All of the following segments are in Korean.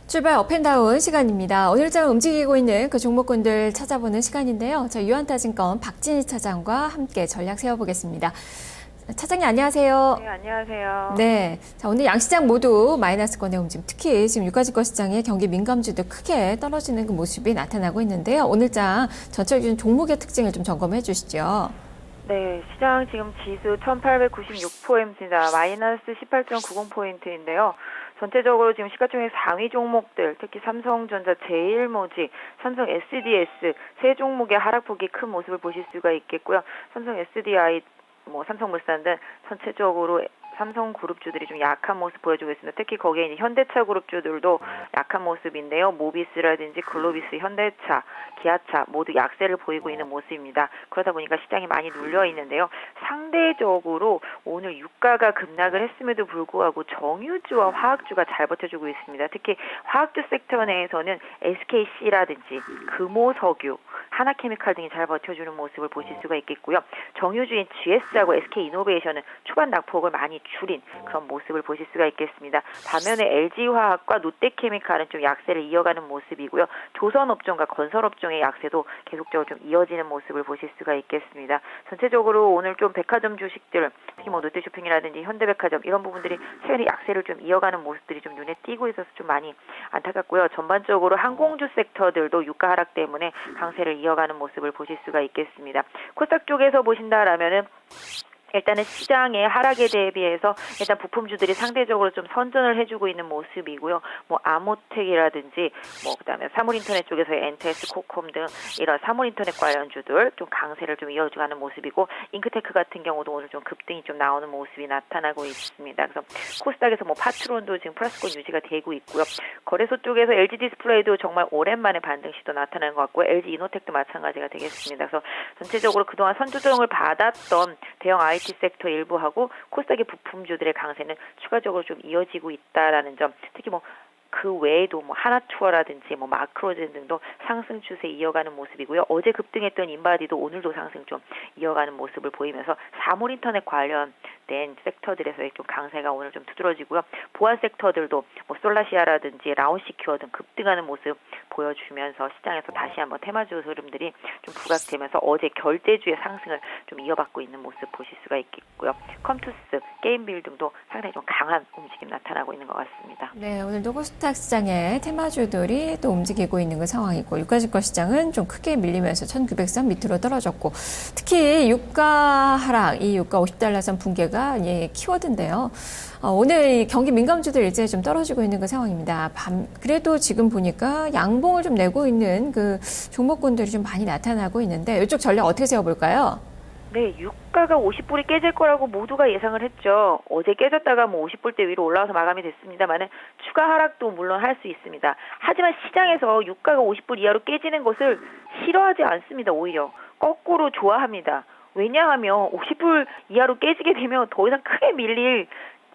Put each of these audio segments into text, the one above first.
출발 업앤다운 시간입니다. 오늘장 움직이고 있는 그 종목군들 찾아보는 시간인데요. 저 유한타증권 박진희 차장과 함께 전략 세워보겠습니다. 차장님 안녕하세요. 네, 안녕하세요. 네, 자, 오늘 양시장 모두 마이너스권의 움직임, 특히 지금 유가증권 시장의 경기 민감주도 크게 떨어지는 그 모습이 나타나고 있는데요. 오늘장 전체적인 종목의 특징을 좀 점검해 주시죠. 네, 시장 지금 지수 1896포인트입니다. 마이너스 18.90포인트인데요. 전체적으로 지금 시가총액 상위 종목들, 특히 삼성전자, 제일모직, 삼성 SDS 세 종목의 하락폭이 큰 모습을 보실 수가 있겠고요. 삼성 SDI, 삼성물산 등 전체적으로 삼성그룹주들이 좀 약한 모습 보여주고 있습니다. 특히 거기에 이제 현대차 그룹주들도 약한 모습인데요. 모비스라든지 글로비스, 현대차, 기아차 모두 약세를 보이고 있는 모습입니다. 그러다 보니까 시장이 많이 눌려 있는데요. 상대적으로 오늘 유가가 급락을 했음에도 불구하고 정유주와 화학주가 잘 버텨주고 있습니다. 특히 화학주 섹터 내에서는 SKC라든지 금호석유, 하나케미칼 등이 잘 버텨주는 모습을 보실 수가 있겠고요. 정유주인 GS하고 SK이노베이션은 초반 낙폭을 많이 줄인 그런 모습을 보실 수가 있겠습니다. 반면에 LG화학과 롯데케미칼은 좀 약세를 이어가는 모습이고요. 조선업종과 건설업종의 약세도 계속적으로 좀 이어지는 모습을 보실 수가 있겠습니다. 전체적으로 오늘 좀 백화점 주식들, 특히 롯데쇼핑이라든지 현대백화점 이런 부분들이 최근에 약세를 좀 이어가는 모습들이 좀 눈에 띄고 있어서 좀 많이 안타깝고요. 전반적으로 항공주 섹터들도 유가 하락 때문에 강세를 이어가는 모습을 보실 수가 있겠습니다. 코스닥 쪽에서 보신다라면은 일단은 시장의 하락에 대비해서 일단 부품주들이 상대적으로 좀 선전을 해주고 있는 모습이고요. 아모텍이라든지 그다음에 사물인터넷 쪽에서의 엔테스, 코콤 등 이런 사물인터넷 관련주들 좀 강세를 좀 이어주는 모습이고, 잉크테크 같은 경우도 오늘 좀 급등이 좀 나오는 모습이 나타나고 있습니다. 그래서 코스닥에서 파트론도 지금 플러스권 유지가 되고 있고요. 거래소 쪽에서 LG 디스플레이도 정말 오랜만에 반등 시도 나타나는 것 같고요. LG 이노텍도 마찬가지가 되겠습니다. 그래서 전체적으로 그동안 선조정을 받았던 대형 IT 섹터 일부하고 코스닥의 부품주들의 강세는 추가적으로 좀 이어지고 있다라는 점, 특히 그 외에도 하나투어라든지 마크로젠 등도 상승 추세 이어가는 모습이고요. 어제 급등했던 인바디도 오늘도 상승 좀 이어가는 모습을 보이면서 사물인터넷 관련된 섹터들에서의 좀 강세가 오늘 좀 두드러지고요. 보안 섹터들도 솔라시아라든지 라온시큐어 등 급등하는 모습 보여주면서 시장에서 다시 한번 테마주 흐름들이 좀 부각되면서 어제 결제주의 상승을 좀 이어받고 있는 모습 보실 수가 있겠고요. 컴투스, 게임빌 등도 상당히 좀 강한 움직임 나타나고 있는 것 같습니다. 네, 오늘도 코스닥 시장의 테마주들이 또 움직이고 있는 그 상황이고, 유가증권 시장은 좀 크게 밀리면서 1900선 밑으로 떨어졌고, 특히 유가 하락, 이 유가 50달러선 붕괴가 키워드인데요. 오늘 경기 민감주들 일제히 좀 떨어지고 있는 그 상황입니다. 그래도 지금 보니까 양봉을 좀 내고 있는 그 종목군들이 좀 많이 나타나고 있는데, 이쪽 전략 어떻게 세워볼까요? 네, 유가가 50불이 깨질 거라고 모두가 예상을 했죠. 어제 깨졌다가 50불대 위로 올라와서 마감이 됐습니다만은 추가 하락도 물론 할 수 있습니다. 하지만 시장에서 유가가 50불 이하로 깨지는 것을 싫어하지 않습니다. 오히려 거꾸로 좋아합니다. 왜냐하면 50불 이하로 깨지게 되면 더 이상 크게 밀릴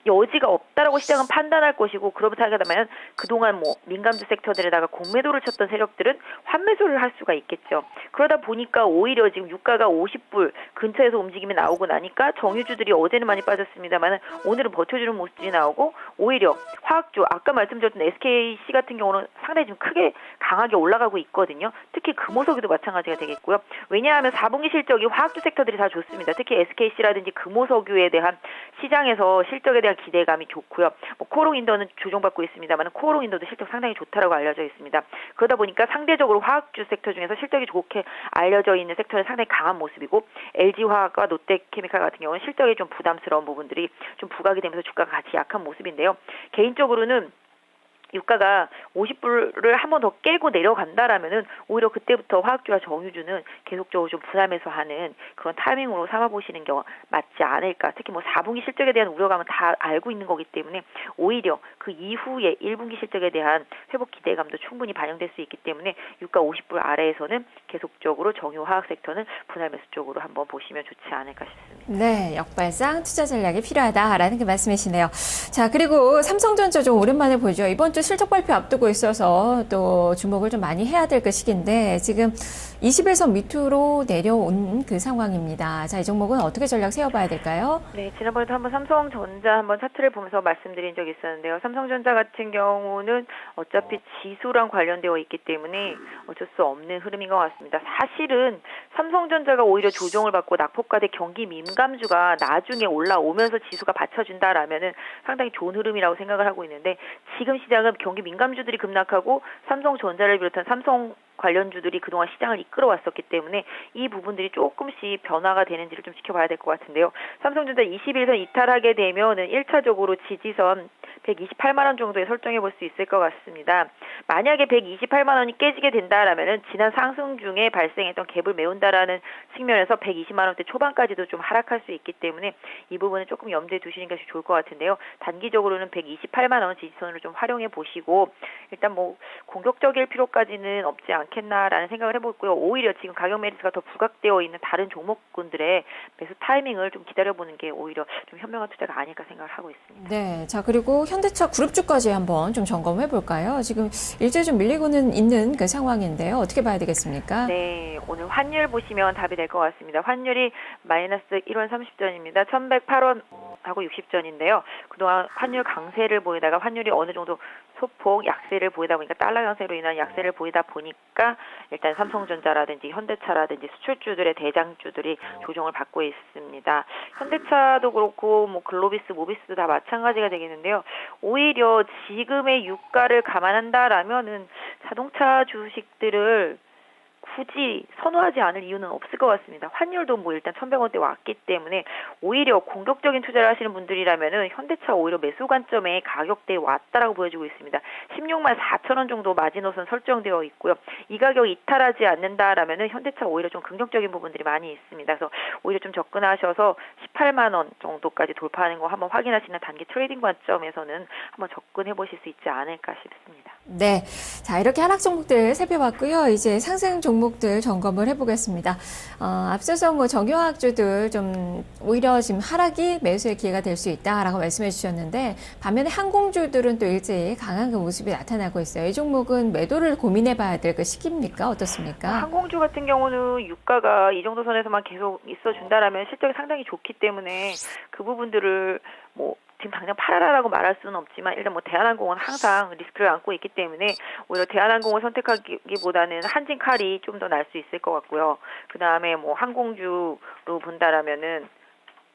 여지가 없다라고 시장은 판단할 것이고, 그렇다 하면 그동안 민감주 섹터들에다가 공매도를 쳤던 세력들은 환매수를 할 수가 있겠죠. 그러다 보니까 오히려 지금 유가가 50불 근처에서 움직임이 나오고 나니까 정유주들이 어제는 많이 빠졌습니다만 오늘은 버텨주는 모습들이 나오고, 오히려 화학주, 아까 말씀드렸던 SKC 같은 경우는 상당히 좀 크게 강하게 올라가고 있거든요. 특히 금호석유도 마찬가지가 되겠고요. 왜냐하면 4분기 실적이 화학주 섹터들이 다 좋습니다. 특히 SKC라든지 금호석유에 대한 시장에서 실적에 대한 기대감이 좋고요. 코오롱인더는 조정받고 있습니다만 코오롱인더도 실적 상당히 좋다라고 알려져 있습니다. 그러다 보니까 상대적으로 화학주 섹터 중에서 실적이 좋게 알려져 있는 섹터는 상당히 강한 모습이고, LG화학과 롯데케미칼 같은 경우는 실적이 좀 부담스러운 부분들이 좀 부각이 되면서 주가가 같이 약한 모습인데요. 개인적으로는 유가가 50불을 한 번 더 깨고 내려간다라면은 오히려 그때부터 화학주와 정유주는 계속적으로 좀 부담해서 하는 그런 타이밍으로 삼아보시는 게 맞지 않을까. 특히 4분기 실적에 대한 우려감은 다 알고 있는 거기 때문에 오히려 그 이후에 1분기 실적에 대한 회복 기대감도 충분히 반영될 수 있기 때문에 유가 50불 아래에서는 계속적으로 정유화학 섹터는 분할 매수 쪽으로 한번 보시면 좋지 않을까 싶습니다. 네, 역발상 투자 전략이 필요하다라는 그 말씀이시네요. 자, 그리고 삼성전자 좀 오랜만에 보죠. 이번 주 실적 발표 앞두고 앞두고 있어서 또 주목을 좀 많이 해야 될 그 시기인데 지금 21선 밑으로 내려온 그 상황입니다. 자, 이 종목은 어떻게 전략 세워봐야 될까요? 네, 지난번에도 한번 삼성전자 한번 차트를 보면서 말씀드린 적이 있었는데요. 삼성전자 같은 경우는 어차피 지수랑 관련되어 있기 때문에 어쩔 수 없는 흐름인 것 같습니다. 사실은 삼성전자가 오히려 조정을 받고 낙폭과대 경기 민감주가 나중에 올라오면서 지수가 받쳐준다라면은 상당히 좋은 흐름이라고 생각을 하고 있는데 지금 시장은 경기 민감주들이 급락하고 삼성전자를 비롯한 삼성 관련주들이 그동안 시장을 이끌어왔었기 때문에 이 부분들이 조금씩 변화가 되는지를 좀 지켜봐야 될 것 같은데요. 삼성전자 21선 이탈하게 되면은 1차적으로 지지선 128만 원 정도에 설정해 볼 수 있을 것 같습니다. 만약에 128만 원이 깨지게 된다라면은 지난 상승 중에 발생했던 갭을 메운다라는 측면에서 120만 원대 초반까지도 좀 하락할 수 있기 때문에 이 부분은 조금 염두에 두시는 것이 좋을 것 같은데요. 단기적으로는 128만 원 지지선으로 좀 활용해 보시고 일단 뭐 공격적일 필요까지는 없지 않겠나라는 생각을 해보고요. 오히려 지금 가격 메리트가 더 부각되어 있는 다른 종목군들의 매수 타이밍을 좀 기다려보는 게 오히려 좀 현명한 투자가 아닐까 생각을 하고 있습니다. 네, 자 그리고 현대차 그룹주까지 한번 좀 점검해 볼까요? 지금 일제 좀 밀리고는 있는 그 상황인데요. 어떻게 봐야 되겠습니까? 네, 오늘 환율 보시면 답이 될 것 같습니다. 환율이 마이너스 1원 30전입니다. 1108원 하고 60전인데요. 그동안 환율 강세를 보이다가 환율이 어느 정도 소폭 약세를 보이다 보니까 달러 강세로 인한 약세를 보이다 보니까 일단 삼성전자라든지 현대차라든지 수출주들의 대장주들이 조정을 받고 있습니다. 현대차도 그렇고 뭐 글로비스, 모비스도 다 마찬가지가 되겠는데요. 오히려 지금의 유가를 감안한다라면은 자동차 주식들을 굳이 선호하지 않을 이유는 없을 것 같습니다. 환율도 뭐 일단 1,100원대 왔기 때문에 오히려 공격적인 투자를 하시는 분들이라면은 현대차 오히려 매수 관점에 가격대에 왔다라고 보여지고 있습니다. 16만 4천 원 정도 마지노선 설정되어 있고요. 이 가격 이탈하지 않는다라면은 현대차 오히려 좀 긍정적인 부분들이 많이 있습니다. 그래서 오히려 좀 접근하셔서 18만 원 정도까지 돌파하는 거 한번 확인하시는 단기 트레이딩 관점에서는 한번 접근해 보실 수 있지 않을까 싶습니다. 네, 자 이렇게 하락 종목들 살펴봤고요. 이제 상승 종목들 점검을 해보겠습니다. 앞서서 뭐 정유화학주들 좀 오히려 지금 하락이 매수의 기회가 될 수 있다라고 말씀해 주셨는데 반면에 항공주들은 또 일제히 강한 그 모습이 나타나고 있어요. 이 종목은 매도를 고민해봐야 될 그 시기입니까? 어떻습니까? 항공주 같은 경우는 유가가 이 정도 선에서만 계속 있어준다라면 실적이 상당히 좋기 때문에 그 부분들을 뭐 지금 당장 팔아라라고 말할 수는 없지만 일단 뭐 대한항공은 항상 리스크를 안고 있기 때문에 오히려 대한항공을 선택하기보다는 한진칼이 좀 더 날 수 있을 것 같고요. 그 다음에 뭐 항공주로 본다라면은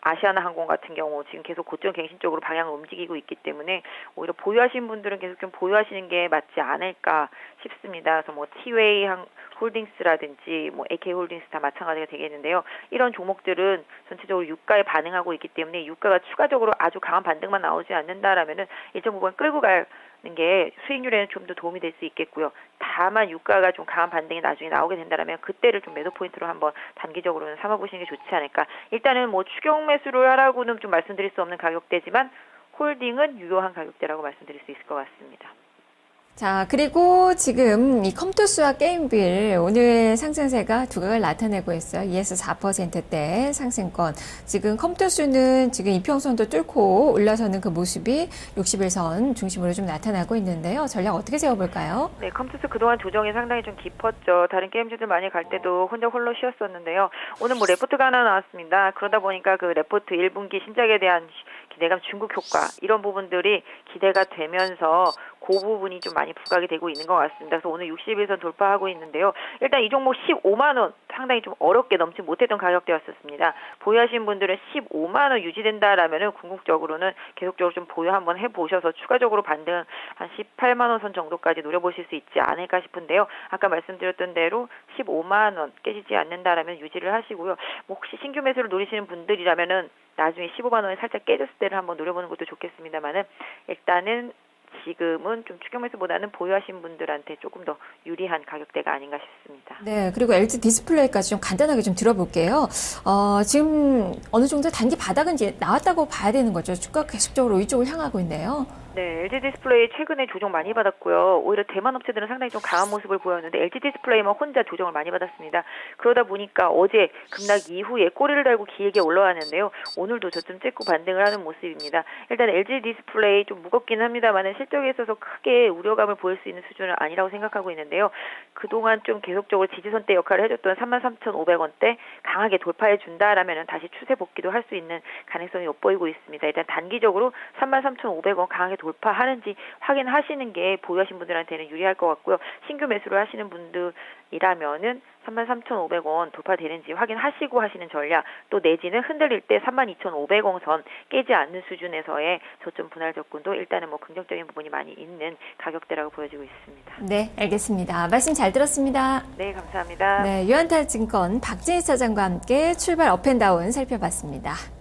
아시아나항공 같은 경우 지금 계속 고점 갱신 쪽으로 방향을 움직이고 있기 때문에 오히려 보유하신 분들은 계속 좀 보유하시는 게 맞지 않을까 싶습니다. 그래서 뭐 티웨이 홀딩스라든지 뭐 AK홀딩스 다 마찬가지가 되겠는데요. 이런 종목들은 전체적으로 유가에 반응하고 있기 때문에 유가가 추가적으로 아주 강한 반등만 나오지 않는다라면은 일정 부분 끌고 가는 게 수익률에는 좀 더 도움이 될 수 있겠고요. 다만 유가가 좀 강한 반등이 나중에 나오게 된다라면 그때를 좀 매도 포인트로 한번 단기적으로는 삼아보시는 게 좋지 않을까. 일단은 뭐 추경 매수를 하라고는 좀 말씀드릴 수 없는 가격대지만 홀딩은 유효한 가격대라고 말씀드릴 수 있을 것 같습니다. 자, 그리고 지금 이 컴투스와 게임빌 오늘 상승세가 두각을 나타내고 있어요. 2에서 4%대 상승권. 지금 컴투스는 지금 이평선도 뚫고 올라서는 그 모습이 61선 중심으로 좀 나타나고 있는데요. 전략 어떻게 세워볼까요? 네, 컴투스 그동안 조정이 상당히 좀 깊었죠. 다른 게임주들 많이 갈 때도 혼자 홀로 쉬었었는데요. 오늘 뭐 레포트가 하나 나왔습니다. 그러다 보니까 그 레포트 1분기 신작에 대한 기대감, 중국 효과 이런 부분들이 기대가 되면서 그 부분이 좀 많이 부각이 되고 있는 것 같습니다. 그래서 오늘 61선 돌파하고 있는데요. 일단 이 종목 15만 원 상당히 좀 어렵게 넘지 못했던 가격대였었습니다. 보유하신 분들은 15만 원 유지된다라면은 궁극적으로는 계속적으로 좀 보유 한번 해보셔서 추가적으로 반등 한 18만 원 선 정도까지 노려보실 수 있지 않을까 싶은데요. 아까 말씀드렸던 대로 15만 원 깨지지 않는다라면 유지를 하시고요. 뭐 혹시 신규 매수를 노리시는 분들이라면은 나중에 15만 원이 살짝 깨졌을 때를 한번 노려보는 것도 좋겠습니다만은 일단은 지금은 좀 추경 매수보다는 보유하신 분들한테 조금 더 유리한 가격대가 아닌가 싶습니다. 네, 그리고 LG 디스플레이까지 좀 간단하게 좀 들어볼게요. 지금 어느 정도 단기 바닥은 이제 나왔다고 봐야 되는 거죠. 주가 계속적으로 이쪽을 향하고 있네요. 네, LG 디스플레이 최근에 조정 많이 받았고요. 오히려 대만 업체들은 상당히 좀 강한 모습을 보였는데 LG 디스플레이만 혼자 조정을 많이 받았습니다. 그러다 보니까 어제 급락 이후에 꼬리를 달고 길게 올라왔는데요. 오늘도 저점 찍고 반등을 하는 모습입니다. 일단 LG 디스플레이 좀 무겁긴 합니다만 실적에 있어서 크게 우려감을 보일 수 있는 수준은 아니라고 생각하고 있는데요. 그동안 좀 계속적으로 지지선대 역할을 해줬던 33,500원대 강하게 돌파해 준다라면 다시 추세 복귀도 할 수 있는 가능성이 엿보이고 있습니다. 일단 단기적으로 33,500원 강하게 돌파하는지 확인하시는 게 보유하신 분들한테는 유리할 것 같고요. 신규 매수를 하시는 분들이라면은 33,500원 돌파되는지 확인하시고 하시는 전략, 또 내지는 흔들릴 때 32,500원 선 깨지 않는 수준에서의 저점 분할 접근도 일단은 뭐 긍정적인 부분이 많이 있는 가격대라고 보여지고 있습니다. 네, 알겠습니다. 말씀 잘 들었습니다. 네, 감사합니다. 네, 유한타증권 박진희 사장과 함께 출발 업앤다운 살펴봤습니다.